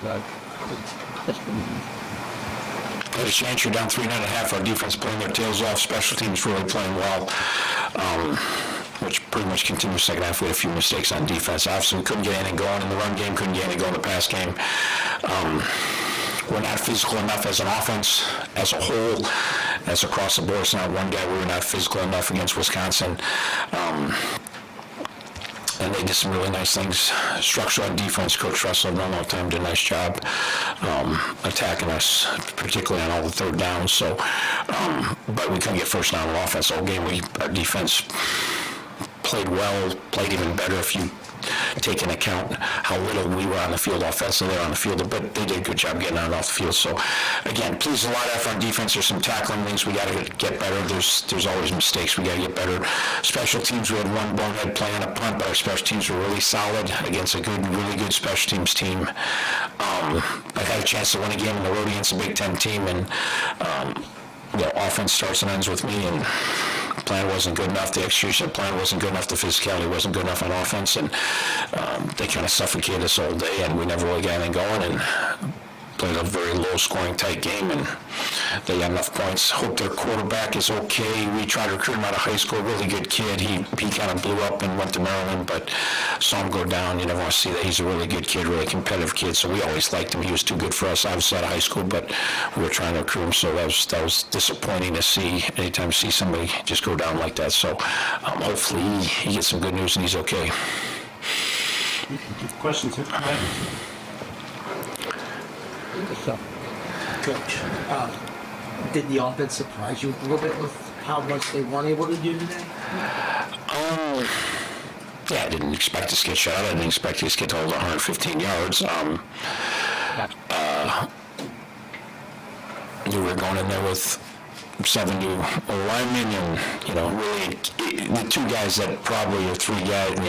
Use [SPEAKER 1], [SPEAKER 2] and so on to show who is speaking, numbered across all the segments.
[SPEAKER 1] Had a chance, you're down 3.5. Our defense playing their tails off. Special teams really playing well, which pretty much continued second half. We had a few mistakes on defense. Obviously, we couldn't get anything going in the run game, couldn't get anything going in the pass game. We're not physical enough as an offense as a whole, as across the board. It's not one guy. We were not physical enough against Wisconsin. And they did some really nice things. Structure on defense, Coach Russell and Run All Time did a nice job attacking us, particularly on all the third downs. So, but we couldn't get first down on offense all game. Our defense played well, played even better if you take into account how little we were on the field offensively on the field, but they did a good job getting on and off the field. So, again, please, a lot of effort on defense. There's some tackling things we got to get better. There's always mistakes. We got to get better. Special teams, we had one bonehead play on a punt, but our special teams were really solid against a really good special teams team. I had a chance to win a game on the road against a Big Ten team, and the offense starts and ends with me, and the plan wasn't good enough. The execution of the plan wasn't good enough. The physicality wasn't good enough on offense, and they kind of suffocated us all day, and we never really got anything going, and played a very low-scoring, tight game, and they got enough points. Hope their quarterback is okay. We tried to recruit him out of high school, really good kid. He kind of blew up and went to Maryland, but saw him go down. You never want to see that. He's a really good kid, really competitive kid, so we always liked him. He was too good for us, obviously, out of high school, but we were trying to recruit him, so that was disappointing to see. Anytime you see somebody just go down like that, so hopefully he gets some good news and he's okay.
[SPEAKER 2] Questions?
[SPEAKER 3] Coach, did the offense surprise you a little bit with how much they weren't able to do today?
[SPEAKER 1] Yeah, I didn't expect us to get shot. I didn't expect us to get to over 115 yards. We were going in there with 7 new linemen, and really the two guys that probably are three guys,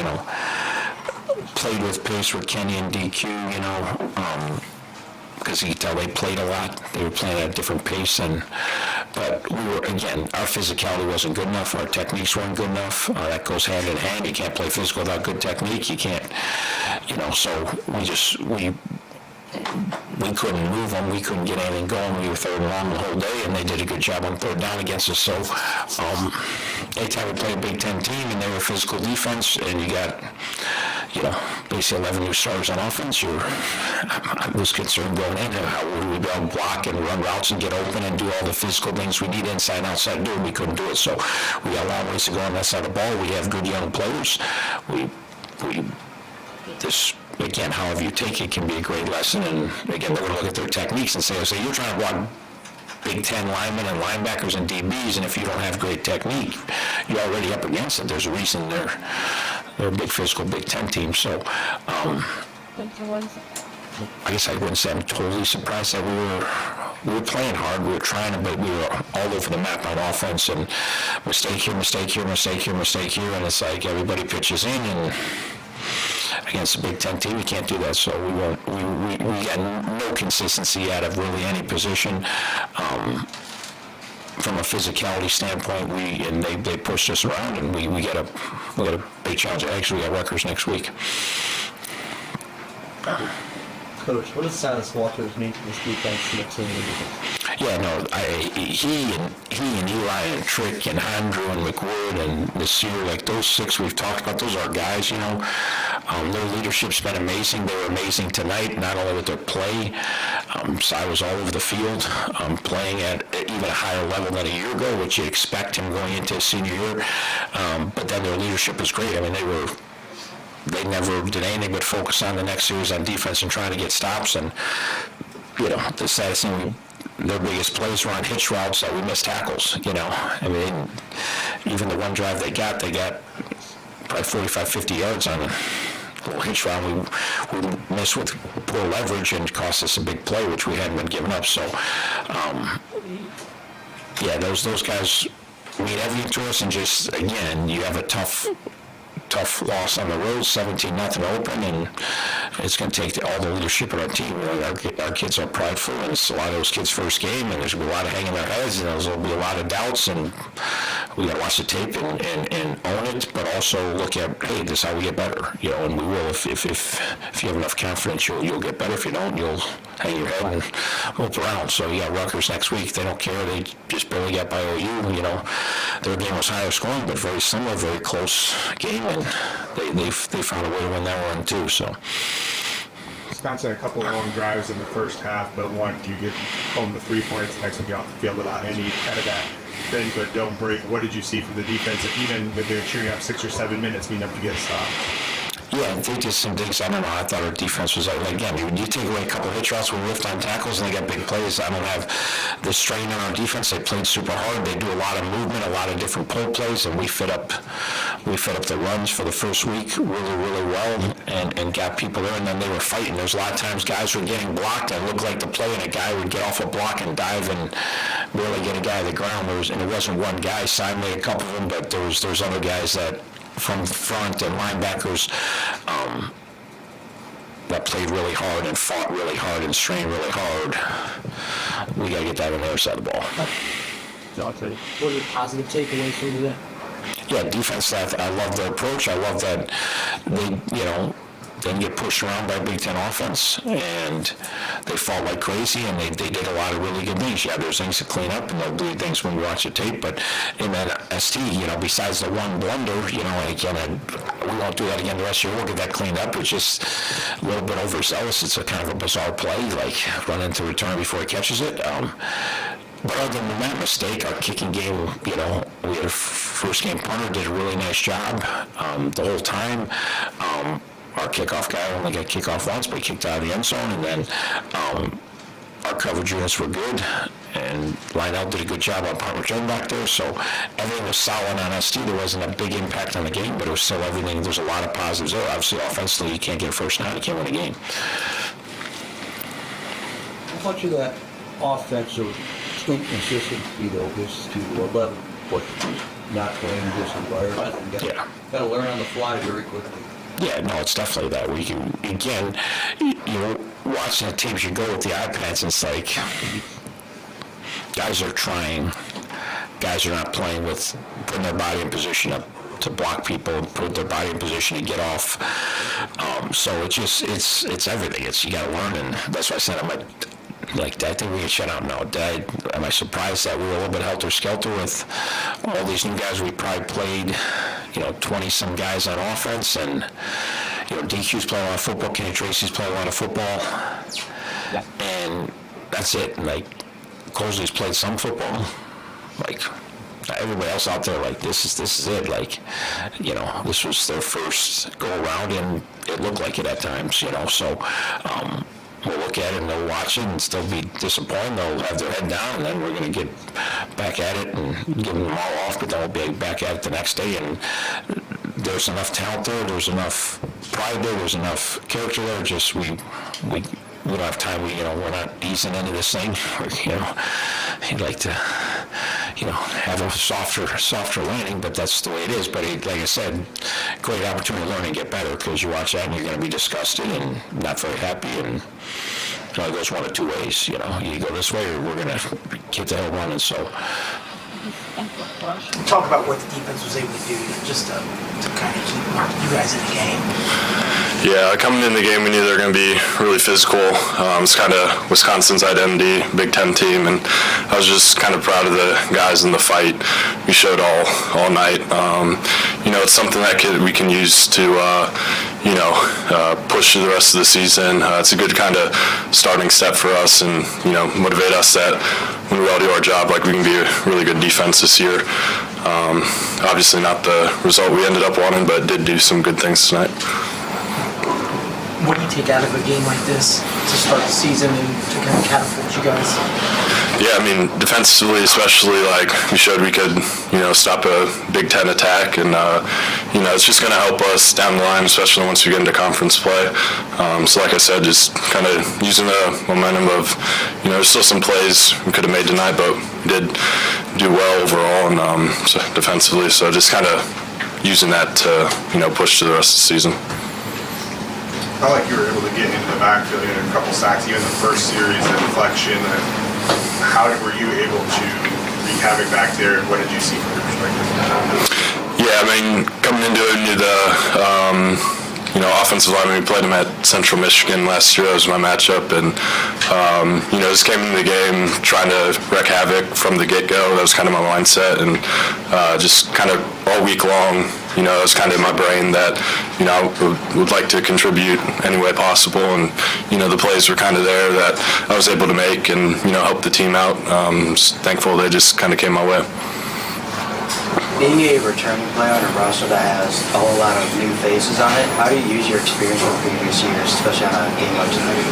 [SPEAKER 1] played with pace were Kenny and DQ, because you could tell they played a lot. They were playing at a different pace, but we were, again, our physicality wasn't good enough. Our techniques weren't good enough. That goes hand in hand. You can't play physical without good technique. You can't, so we couldn't move them. We couldn't get anything going. We were third and long the whole day, and they did a good job on third down against us. So anytime we play a Big Ten team and they were physical defense, and you got, basically 11 new starters on offense, I was concerned going in how would we be able to block and run routes and get open and do all the physical things we need inside and outside to do, and we couldn't do it. So we got a long ways to go on that side of the ball. We have good young players. Again, however you take it can be a great lesson, and again, they're going to look at their techniques and say, you're trying to block Big Ten linemen and linebackers and DBs, and if you don't have great technique, you're already up against it. There's a reason they're a big physical Big Ten team. So I guess I wouldn't say I'm totally surprised that we were playing hard. We were trying, but we were all over the map on offense, and mistake here, mistake here, mistake here, mistake here, and it's like everybody pitches in, and against a Big Ten team, you can't do that. So we got no consistency out of really any position. From a physicality standpoint, they pushed us around, and we got a big challenge. Actually, we got Rutgers next week.
[SPEAKER 3] Coach, what does Silas Walters mean to this defense next season?
[SPEAKER 1] Yeah, no, he and Eli and Trick and Andrew and McWood and Nasir, like those six we've talked about, those are guys, their leadership's been amazing. They were amazing tonight, not only with their play. Cy was all over the field, playing at even a higher level than a year ago, which you'd expect him going into his senior year. But then their leadership was great. I mean, they never did anything but focus on the next series on defense and trying to get stops. And, the saddest thing, their biggest plays were on hitch routes that we missed tackles, I mean, even the one drive they got probably 45, 50 yards on a little hitch route. We missed with poor leverage and cost us a big play, which we hadn't been giving up. So, those guys mean everything to us, and just, again, you have a tough loss on the road, 17-0 open, and it's going to take all the leadership in our team. Our kids are prideful, and it's a lot of those kids' first game, and there's going to be a lot of hanging their heads, and there'll be a lot of doubts, and we got to watch the tape and own it, but also look at, hey, this is how we get better, and we will. If you have enough confidence, you'll get better. If you don't, you'll hang your head and hope around. So yeah, Rutgers next week. They don't care. They just barely got by OU. Their game was higher scoring, but very similar, very close game, and they found a way to win that one too. So.
[SPEAKER 2] Wisconsin had a couple of long drives in the first half, but one, you get home the 3 points, next one get off the field without any kind of that bend but don't break. What did you see from the defense, even when they were cheering up 6 or 7 minutes, being able to get a stop?
[SPEAKER 1] Yeah, they did some things. I don't know. I thought our defense was, again, you take away a couple of hitch routes, we whiffed on tackles, and they got big plays. I don't have the strain on our defense. They played super hard. They do a lot of movement, a lot of different pull plays, and we fit up the runs for the first week really, really well and got people there, and then they were fighting. There's a lot of times guys were getting blocked and it looked like the play, and a guy would get off a block and dive and really get a guy to the ground. And it wasn't one guy. Simon made a couple of them, but there's other guys that from front and linebackers that played really hard and fought really hard and strained really hard. We got to get that on the other side of the ball.
[SPEAKER 3] What are the positive takeaways from today?
[SPEAKER 1] Yeah, defense, I love their approach. I love that they didn't get pushed around by Big Ten offense, and they fought like crazy, and they did a lot of really good things. Yeah, there's things to clean up, and they'll do things when we watch the tape, but in that ST, besides the one blunder, again, we won't do that again the rest of the year. We'll get that cleaned up. It's just a little bit overzealous. It's a kind of a bizarre play, like run into return before he catches it. But other than that mistake, our kicking game, we had a first game punter, did a really nice job the whole time. Our kickoff guy only got kickoff once, but he kicked out of the end zone, and then our coverage units were good, and Lionel did a good job on punt return back there, so everything was solid on ST. There wasn't a big impact on the game, but it was still everything. There's a lot of positives there. Obviously, offensively, you can't get a first down, you can't win a game.
[SPEAKER 4] How much of that offensive consistency, though, is to 11 pushes, not playing in this environment? And got to learn on the fly very quickly.
[SPEAKER 1] Yeah, no, it's definitely that. We can, again, watching the teams, you go with the iPads, and it's like, guys are trying, guys are not playing with putting their body in position to block people and put their body in position to get off. So it's everything. You got to learn, and that's why I said I think we get shut out. No, am I surprised that we were a little bit helter-skelter with all these new guys? We probably played, 20-some guys on offense, and, DQ's playing a lot of football, Kenny Tracy's playing a lot of football, and that's it. And, Colsley's played some football. Everybody else out there, this is it. This was their first go-around, and it looked like it at times, so... we'll look at it and they'll watch it and still be disappointed. They'll have their head down, and then we're going to get back at it and give them all off, but then we'll be back at it the next day. And there's enough talent there, there's enough pride there, there's enough character there. Just we don't have time. We're not easing into this thing. You'd like to, have a softer landing, but that's the way it is. But like I said, great opportunity to learn and get better, because you watch that and you're going to be disgusted and not very happy, and it only goes one of two ways. You go this way, or we're going to get the hell running. So.
[SPEAKER 5] Talk about what the defense was able to do just to kind of keep you guys in the game.
[SPEAKER 6] Yeah, coming in the game, we knew they were going to be really physical. It's kind of Wisconsin's identity, Big Ten team, and I was just kind of proud of the guys in the fight we showed all night. It's something that we can use to push through the rest of the season. It's a good kind of starting step for us, and motivate us that when we all do our job, we can be a really good defense this year. Obviously not the result we ended up wanting, but did do some good things tonight.
[SPEAKER 5] What do you take out of a game like this to start the season and to kind of catapult you guys?
[SPEAKER 6] Yeah, defensively especially, we showed we could, stop a Big Ten attack, and, it's just going to help us down the line, especially once we get into conference play. So like I said, just kind of using the momentum of, there's still some plays we could have made tonight, but we did do well overall and so defensively. So just kind of using that to, push to the rest of the season.
[SPEAKER 2] I felt like you were able to get into the backfield, a couple sacks, even the first series, the deflection. How were you able to wreak havoc back there, and what did you see from your perspective?
[SPEAKER 6] Yeah, I mean, coming into it, knew the offensive lineman. We played him at Central Michigan last year. That was my matchup, and just came into the game trying to wreak havoc from the get-go. That was kind of my mindset, and just kind of all week long, it was kind of in my brain that, I would like to contribute any way possible, and, the plays were kind of there that I was able to make and, help the team out. Just thankful they just kind of came my way.
[SPEAKER 7] Being a returning player on a roster that has a whole lot of new faces on it, how do you use your experience from previous years, especially on a game like tonight?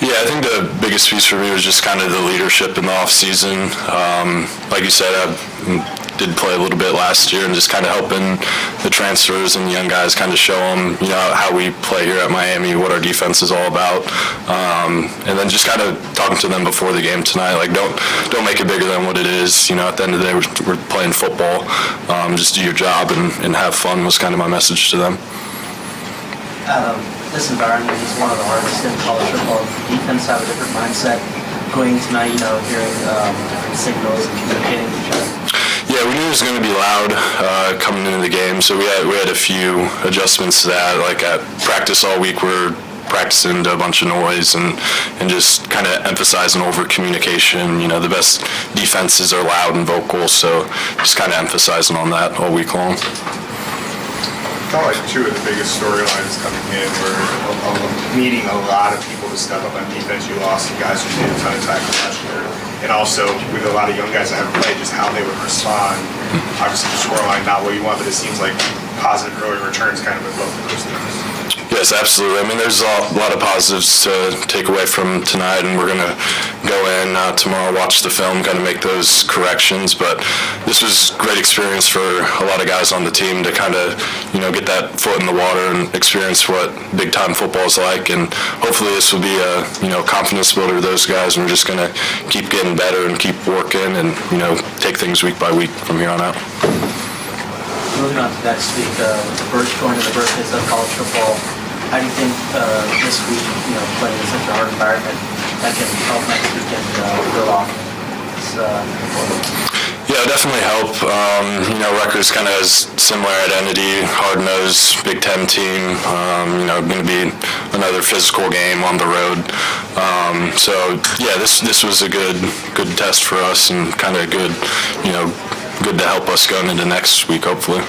[SPEAKER 6] Yeah, I think the biggest piece for me was just kind of the leadership in the off season. Like you said, I did play a little bit last year, and just kind of helping the transfers and the young guys kind of show them, how we play here at Miami, what our defense is all about, and then just kind of talking to them before the game tonight, like don't make it bigger than what it is. At the end of the day, we're playing football. Just do your job and have fun was kind of my message to them.
[SPEAKER 5] This environment is one of the hardest in college football. Defense have a different mindset going tonight, hearing different signals and communicating with each other.
[SPEAKER 6] Yeah, we knew it was going to be loud coming into the game, so we had a few adjustments to that. Like at practice all week, we're practicing to a bunch of noise and just kind of emphasizing over communication. The best defenses are loud and vocal, so just kind of emphasizing on that all week long.
[SPEAKER 2] Probably like two of the biggest storylines coming in were needing a lot of people to step up on defense. You lost some guys who made a ton of tackles last year. And also, with a lot of young guys that haven't played, just how they would respond. Obviously, the scoreline not what you want, but it seems like positive early returns kind of in both of those things.
[SPEAKER 6] Yes, absolutely. I mean, there's a lot of positives to take away from tonight, and we're going to go in tomorrow, watch the film, kind of make those corrections. But this was a great experience for a lot of guys on the team to kind of, get that foot in the water and experience what big-time football is like. And hopefully this will be a, confidence builder to those guys, and we're just going to keep getting better and keep working and, take things week by week from here on out.
[SPEAKER 5] Moving on to next week, going to the birthdays of college football, how do you think this week, playing in such a hard environment, that can help next weekend build off this performance?
[SPEAKER 6] Yeah, definitely help. Rutgers kind of has similar identity, hard-nosed Big Ten team. Going to be another physical game on the road. So yeah, this was a good test for us and kind of good to help us going into next week, hopefully.